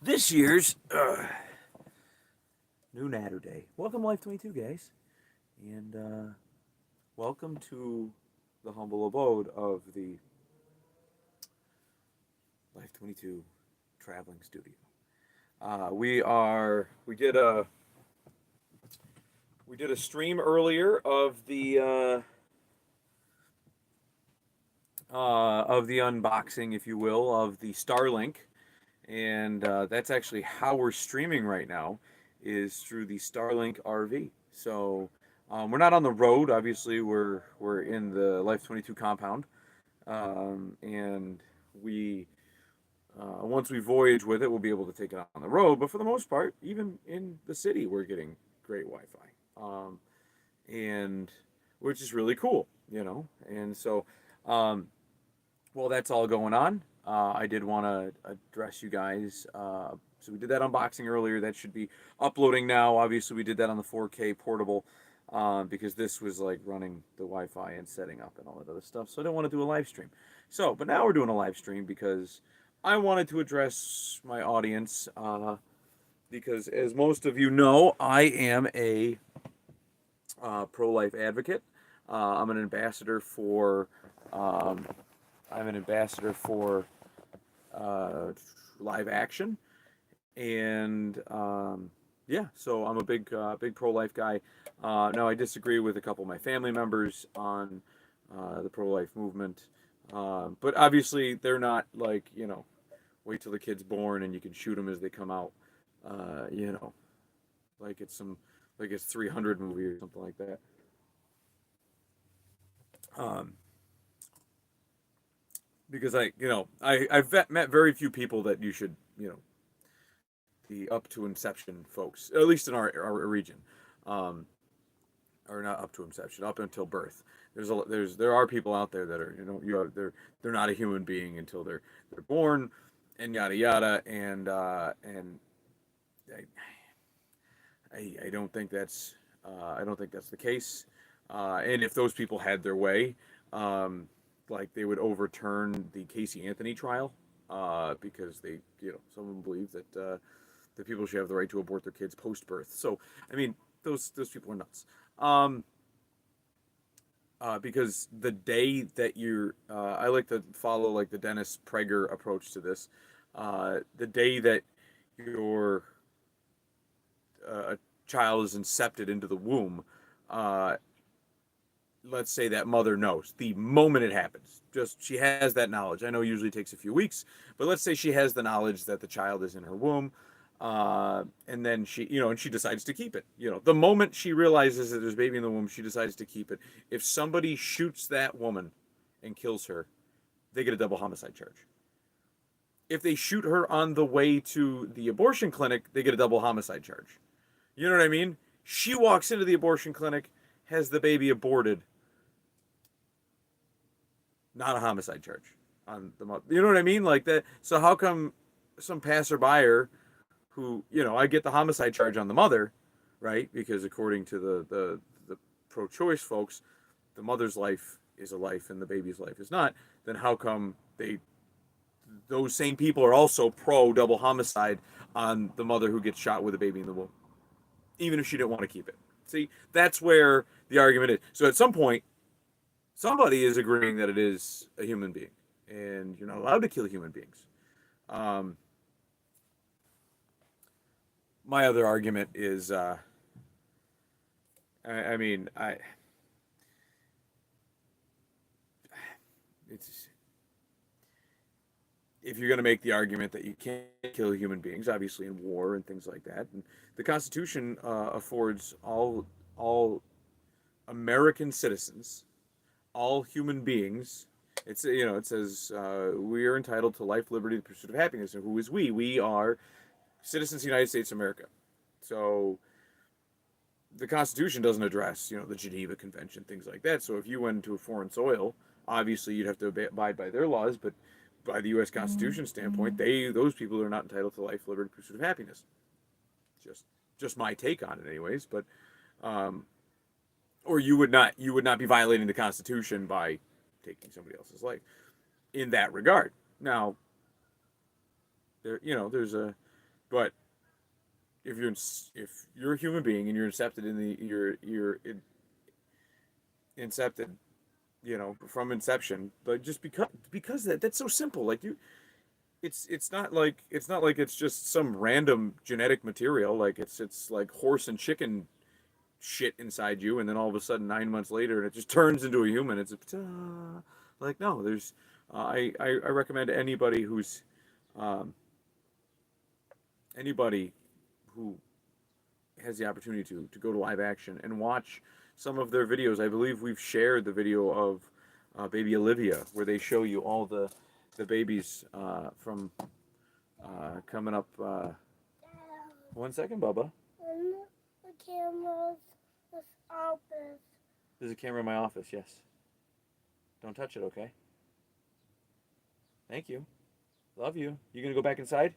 this year's New Natter Day. Welcome, Life22, guys, and welcome to the humble abode of the Life22 traveling studio. We did a stream earlier of the unboxing, if you will, of the Starlink, and that's actually how we're streaming right now, is through the Starlink RV. So we're not on the road. Obviously, we're in the Life22 compound, and we once we voyage with it, we'll be able to take it on the road. But for the most part, even in the city, we're getting great Wi-Fi, and which is really cool, you know. And so, well, that's all going on. I did want to address you guys. So we did that unboxing earlier. That should be uploading now. Obviously, we did that on the 4K portable because this was like running the Wi-Fi and setting up and all that other stuff. So I didn't want to do a live stream. So, but now we're doing a live stream because I wanted to address my audience because, as most of you know, I am a pro-life advocate. I'm an ambassador for. I'm an ambassador for live action, and yeah, so I'm a big pro-life guy. Now I disagree with a couple of my family members on the pro-life movement, but obviously they're not like, wait till the kid's born and you can shoot them as they come out, you know, like it's 300 movie or something like that. Um, because I've met very few people that you should, the up to inception folks, at least in our region, um, or not up to inception, up until birth. There are people out there that are, they're not a human being until they're born, and yada yada, and I don't think that's the case. And if those people had their way, like they would overturn the Casey Anthony trial, because some of them believe that people should have the right to abort their kids post birth. So I mean, those people are nuts. Because the day that I like to follow like the Dennis Prager approach to this. The day that your a child is incepted into the womb, uh, let's say that mother knows the moment it happens. Just she has that knowledge. I know it usually takes a few weeks, but let's say she has the knowledge that the child is in her womb, and then she decides to keep it. The moment she realizes that there's a baby in the womb, she decides to keep it. If somebody shoots that woman and kills her, they get a double homicide charge. If they shoot her on the way to the abortion clinic, they get a double homicide charge. You know what I mean? She walks into the abortion clinic, has the baby aborted, not a homicide charge on the mother. You know what I mean? Like that. So how come some passerby who, I get the homicide charge on the mother, right? Because according to the pro-choice folks, the mother's life is a life and the baby's life is not. Then how come those same people are also pro double homicide on the mother who gets shot with a baby in the womb, even if she didn't want to keep it? See, that's where the argument is. So at some point, somebody is agreeing that it is a human being, and you're not allowed to kill human beings. Um, my other argument is, I mean, it's if you're going to make the argument that you can't kill human beings, obviously in war and things like that, and the Constitution affords all American citizens, all human beings. It says we are entitled to life, liberty, the pursuit of happiness. And who is we? We are citizens of the United States of America. So the Constitution doesn't address, the Geneva Convention, things like that. So if you went into a foreign soil, obviously you'd have to abide by their laws, but by the U.S. Constitution standpoint, those people are not entitled to life, liberty, pursuit of happiness. Just my take on it, anyways. But or you would not be violating the Constitution by taking somebody else's life in that regard. Now, there's But if you're a human being and you're incepted in the incepted, from inception, like just because that's so simple. Like it's not like it's just some random genetic material. Like it's like horse and chicken shit inside you, and then all of a sudden 9 months later, it just turns into a human. It's like no, there's I recommend anybody um, anybody who has the opportunity to go to live action and watch some of their videos. I believe we've shared the video of baby Olivia, where they show you all the babies from coming up. 1 second, Bubba. The camera's this office. There's a camera in my office. Yes. Don't touch it, okay? Thank you. Love you. You gonna go back inside?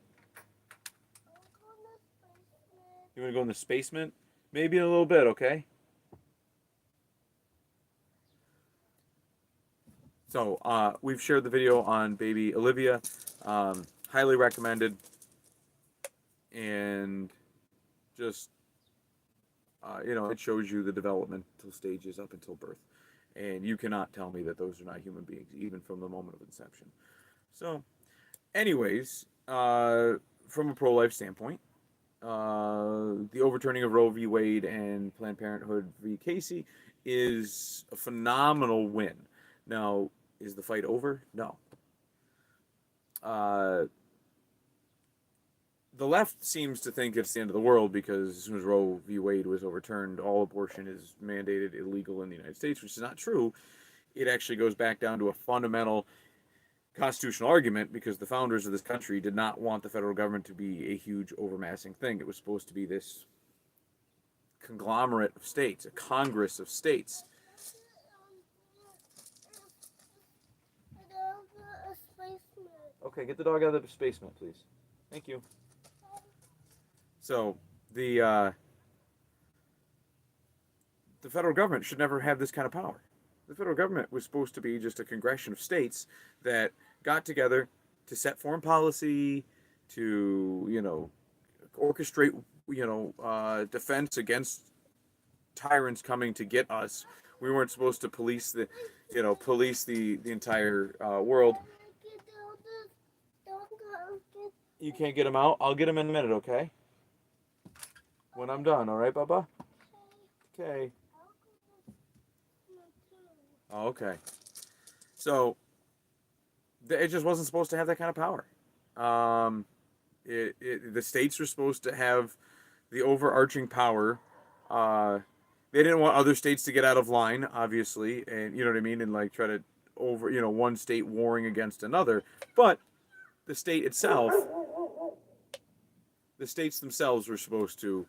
You wanna go in the basement? Maybe in a little bit, okay? So we've shared the video on baby Olivia. Highly recommended. And just it shows you the developmental stages up until birth, and you cannot tell me that those are not human beings, even from the moment of inception. So, anyways, from a pro-life standpoint, the overturning of Roe v. Wade and Planned Parenthood v. Casey is a phenomenal win. Now, is the fight over? No. The left seems to think it's the end of the world because as soon as Roe v. Wade was overturned, all abortion is mandated illegal in the United States, which is not true. It actually goes back down to a fundamental constitutional argument because the founders of this country did not want the federal government to be a huge overmassing thing. It was supposed to be this conglomerate of states, a congress of states. Okay, get the dog out of the basement, please. Thank you. So the federal government should never have this kind of power. The federal government was supposed to be just a congression of states that got together to set foreign policy, to orchestrate defense against tyrants coming to get us. We weren't supposed to police the entire world. You can't get him out? I'll get him in a minute, okay? When I'm done, all right, Bubba? Okay. Oh, okay. So, it just wasn't supposed to have that kind of power. The states were supposed to have the overarching power. They didn't want other states to get out of line, obviously, and you know what I mean, and like try to one state warring against another. But the states themselves were supposed to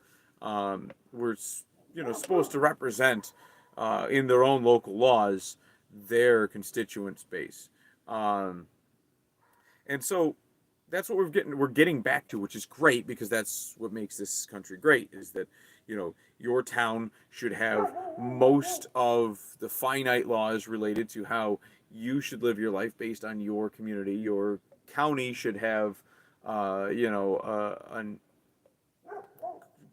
supposed to represent in their own local laws their constituent base, and so that's what we're getting back to, which is great because that's what makes this country great. Is that your town should have most of the finite laws related to how you should live your life based on your community. Your county should have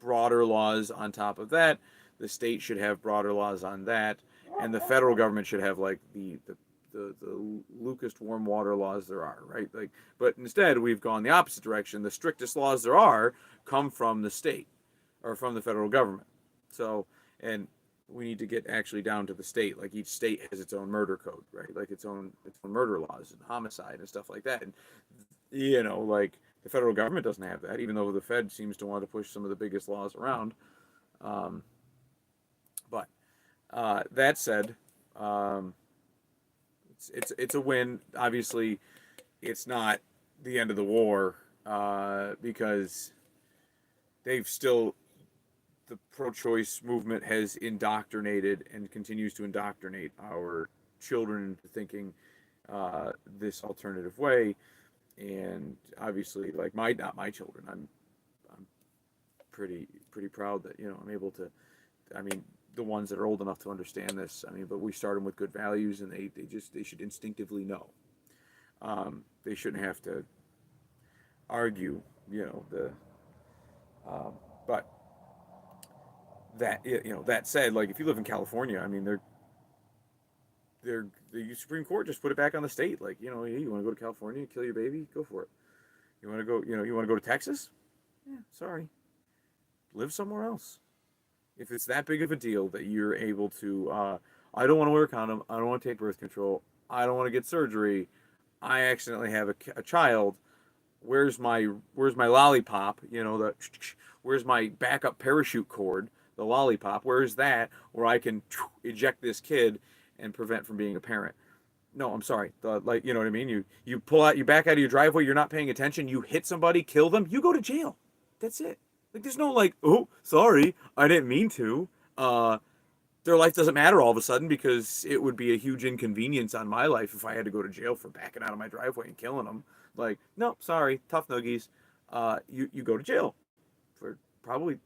broader laws on top of that. The state should have broader laws on that, and the federal government should have like the Lucas warm water laws there are, right? Like, but instead we've gone the opposite direction. The strictest laws there are come from the state or from the federal government. So, and we need to get actually down to the state. Like each state has its own murder code, right? Like its own murder laws and homicide and stuff like that. And like the federal government doesn't have that, even though the Fed seems to want to push some of the biggest laws around. But that said, it's a win. Obviously, it's not the end of the war because the pro-choice movement has indoctrinated and continues to indoctrinate our children into thinking this alternative way. And obviously, like not my children, I'm pretty proud that I'm able to. I mean, the ones that are old enough to understand this. I mean, but we start them with good values, and they should instinctively know. They shouldn't have to argue, the But that said, like if you live in California, I mean, the Supreme Court just put it back on the state. Like, hey, you want to go to California, kill your baby, go for it. You want to go, you want to go to Texas? Yeah, sorry, live somewhere else. If it's that big of a deal that you're able to, I don't want to wear a condom, I don't want to take birth control, I don't want to get surgery, I accidentally have a child. Where's my lollipop? Where's my backup parachute cord? The lollipop. Where's that? Where I can eject this kid and prevent from being a parent. No, I'm sorry. You know what I mean. You pull out, you back out of your driveway. You're not paying attention. You hit somebody, kill them. You go to jail. That's it. Like there's no like, oh, sorry, I didn't mean to. Their life doesn't matter all of a sudden because it would be a huge inconvenience on my life if I had to go to jail for backing out of my driveway and killing them. Like, no, sorry, tough noogies. You go to jail for probably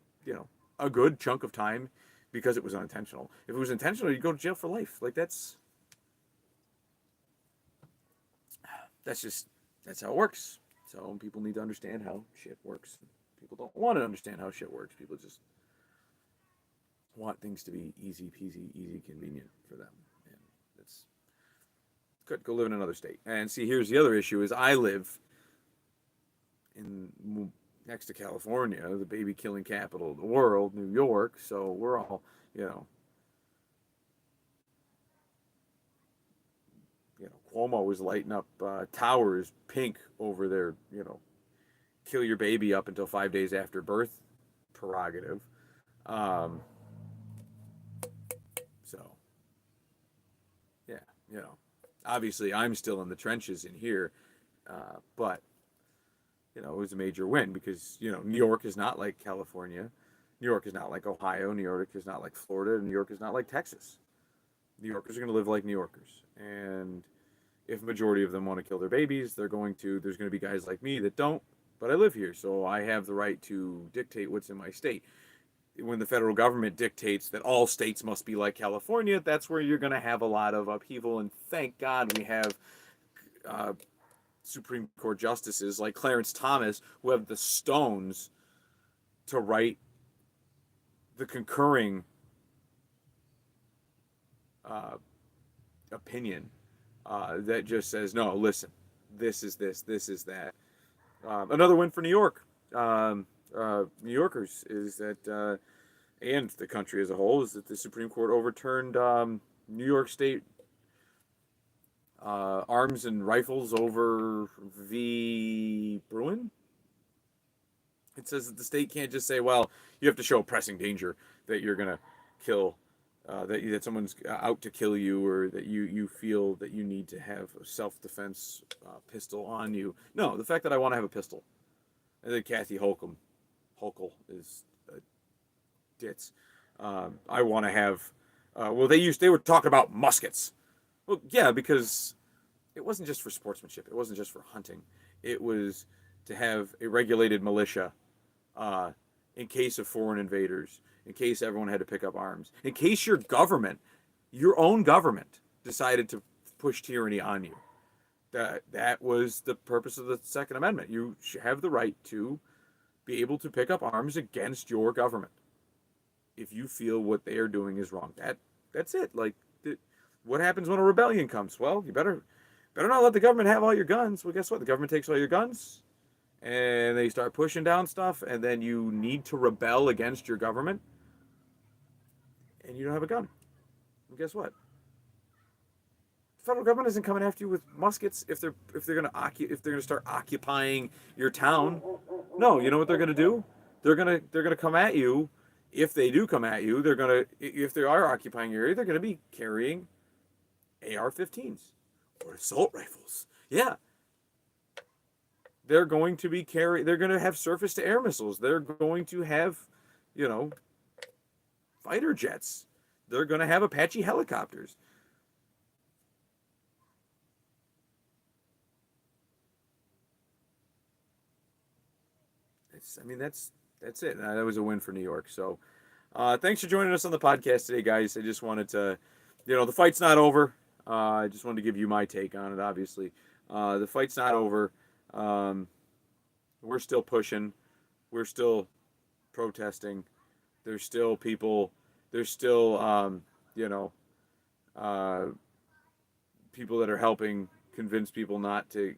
a good chunk of time because it was unintentional. If it was intentional, you go to jail for life. Like that's how it works. So people need to understand how shit works. People don't want to understand how shit works. People just want things to be easy peasy, easy convenient for them. And it's good. Go live in another state. And see, here's the other issue: is I live in next to California, the baby killing capital of the world, New York. So we're all, Cuomo was lighting up towers pink over their, kill your baby up until 5 days after birth prerogative. Um, so, yeah, obviously I'm still in the trenches in here, but it was a major win because New York is not like California, New York is not like Ohio, New York is not like Florida, New York is not like Texas. New Yorkers are going to live like New Yorkers, and if a majority of them want to kill their babies, there's going to be guys like me that don't, but I live here, so I have the right to dictate what's in my state. When the federal government dictates that all states must be like California, that's where you're going to have a lot of upheaval, and thank God we have Supreme Court justices like Clarence Thomas who have the stones to write the concurring opinion that just says, no, listen, this is this, this is that. Another win for New York. New Yorkers is that, and the country as a whole, is that the Supreme Court overturned New York State arms and rifles over v. Bruin. It says that the state can't just say, well, you have to show pressing danger that you're going to kill, that someone's out to kill you, or that you feel that you need to have a self-defense pistol on you. No, the fact that I want to have a pistol. I think Kathy Hochul is a ditz. I want to have, they were talking about muskets. Well, yeah, because it wasn't just for sportsmanship. It wasn't just for hunting. It was to have a regulated militia in case of foreign invaders, in case everyone had to pick up arms, in case your own government, decided to push tyranny on you. That was the purpose of the Second Amendment. You have the right to be able to pick up arms against your government if you feel what they are doing is wrong. That's it. Like, what happens when a rebellion comes? Well, you better not let the government have all your guns. Well, guess what? The government takes all your guns, and they start pushing down stuff, and then you need to rebel against your government, and you don't have a gun. And guess what? The federal government isn't coming after you with muskets if they're gonna start occupying your town. No, you know what they're gonna do? They're gonna come at you. If they do come at you, if they are occupying your area, they're gonna be carrying AR-15s or assault rifles. Yeah. They're going to have surface to air missiles. They're going to have, fighter jets. They're going to have Apache helicopters. That's it. That was a win for New York. So, thanks for joining us on the podcast today, guys. I just wanted to, the fight's not over. I just wanted to give you my take on it, obviously. The fight's not over. We're still pushing. We're still protesting. There's still people. There's still you know, uh, people that are helping convince people not to,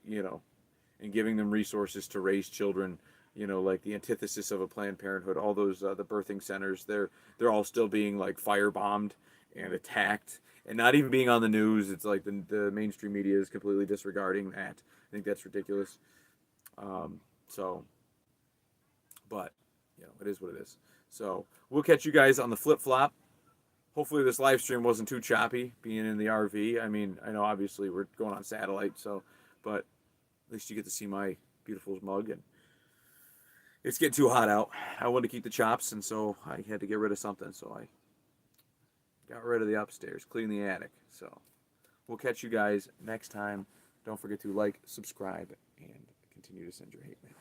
and giving them resources to raise children. Like the antithesis of a Planned Parenthood. All those the birthing centers, they're all still being like firebombed and attacked, and not even being on the news. It's like the mainstream media is completely disregarding that. I think that's ridiculous. So, but it is what it is. So we'll catch you guys on the flip flop. Hopefully this live stream wasn't too choppy being in the RV. I mean, I know obviously we're going on satellite, but at least you get to see my beautiful mug, and it's getting too hot out. I wanted to keep the chops, and so I had to get rid of something. So I got rid of the upstairs, clean the attic. So we'll catch you guys next time. Don't forget to like, subscribe, and continue to send your hate mail.